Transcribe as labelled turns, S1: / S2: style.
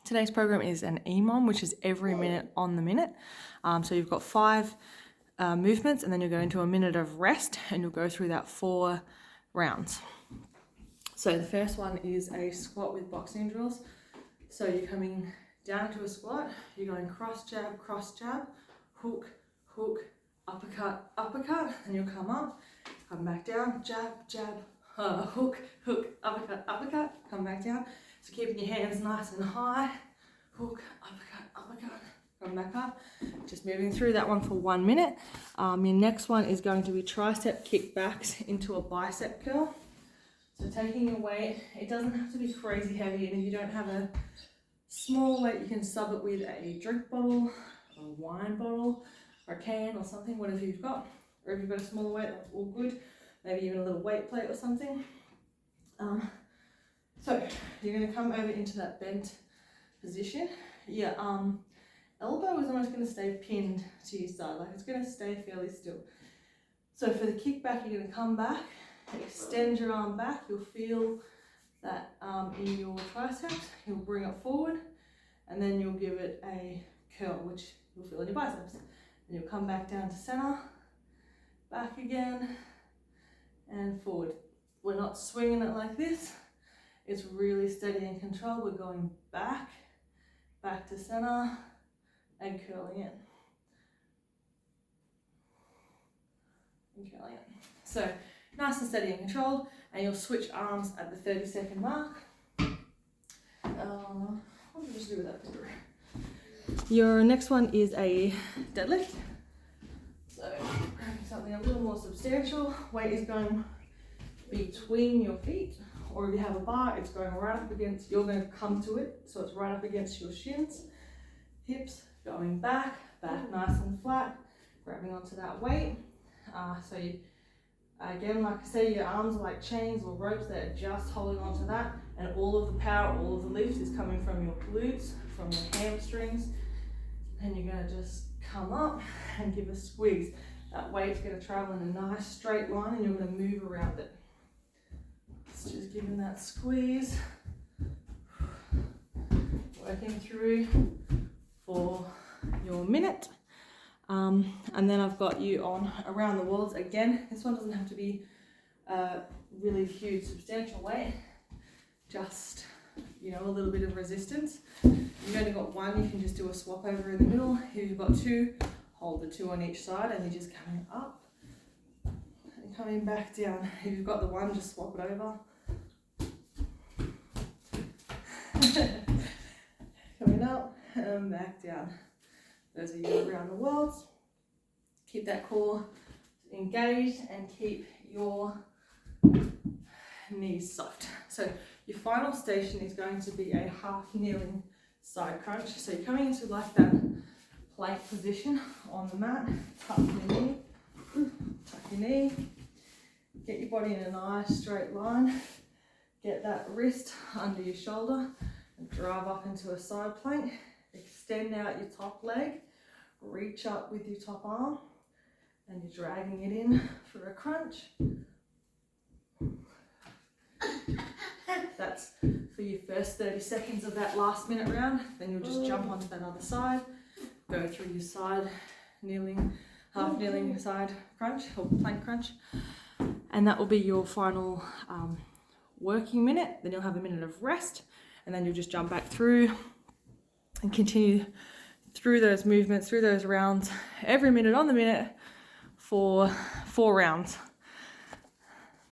S1: Today's program is an EMOM, which is every minute on the minute. So you've got 5 movements, and then you'll go into a minute of rest, and you'll go through that 4 rounds. So the first one is a squat with boxing drills. So you're coming down to a squat, you're going cross jab, hook, hook, uppercut, uppercut, and you'll come up, come back down, jab, jab, hook, hook, uppercut, uppercut, come back down. So keeping your hands nice and high, hook, uppercut, uppercut, come back up. Just moving through that one for 1 minute. Your next one is going to be tricep kickbacks into a bicep curl. So taking your weight, it doesn't have to be crazy heavy, and if you don't have a small weight, you can sub it with a drink bottle, or a wine bottle, or a can or something, whatever you've got. Or if you've got a smaller weight, that's all good. Maybe even a little weight plate or something. So you're going to come over into that bent position. Your elbow is almost going to stay pinned to your side, like it's going to stay fairly still. So for the kickback, you're going to come back, extend your arm back. You'll feel that in your triceps. You'll bring it forward, and then you'll give it a curl, which you'll feel in your biceps. And you'll come back down to center, back again, and forward. We're not swinging it like this. It's really steady and controlled. We're going back, back to center, and curling in. And curling in. So nice and steady and controlled, and you'll switch arms at the 30-second mark. What did I just do with that finger? Your next one is a deadlift. So grabbing something a little more substantial. Weight is going between your feet, or if you have a bar, it's going right up against, you're going to come to it, so it's right up against your shins. Hips going back, back nice and flat, grabbing onto that weight. So you, again, like I say, your arms are like chains or ropes that are just holding onto that, and all of the power, all of the lift is coming from your glutes, from your hamstrings, and you're going to just come up and give a squeeze. That weight's going to travel in a nice straight line, and you're going to move around it. It's just giving that squeeze, working through for your minute. And then I've got you on around the walls again. This one doesn't have to be a really huge, substantial weight, just, you know, a little bit of resistance. If you've only got one, you can just do a swap over in the middle. If you've got 2, hold the 2 on each side, and you're just coming up and coming back down. If you've got the 1, just swap it over. Coming up and back down. Those are you around the world. Keep that core engaged and keep your knees soft. So your final station is going to be a half kneeling side crunch. So you're coming into like that plank position on the mat. Tuck your knee. Get your body in a nice straight line. Get that wrist under your shoulder and drive up into a side plank. Extend out your top leg, reach up with your top arm, and you're dragging it in for a crunch. That's for your first 30 seconds of that last minute round. Then you'll just jump onto that other side, go through your side kneeling, half kneeling side crunch or plank crunch, and that will be your final working minute. Then you'll have a minute of rest, and then you'll just jump back through and continue through those movements, through those rounds, every minute on the minute for 4 rounds.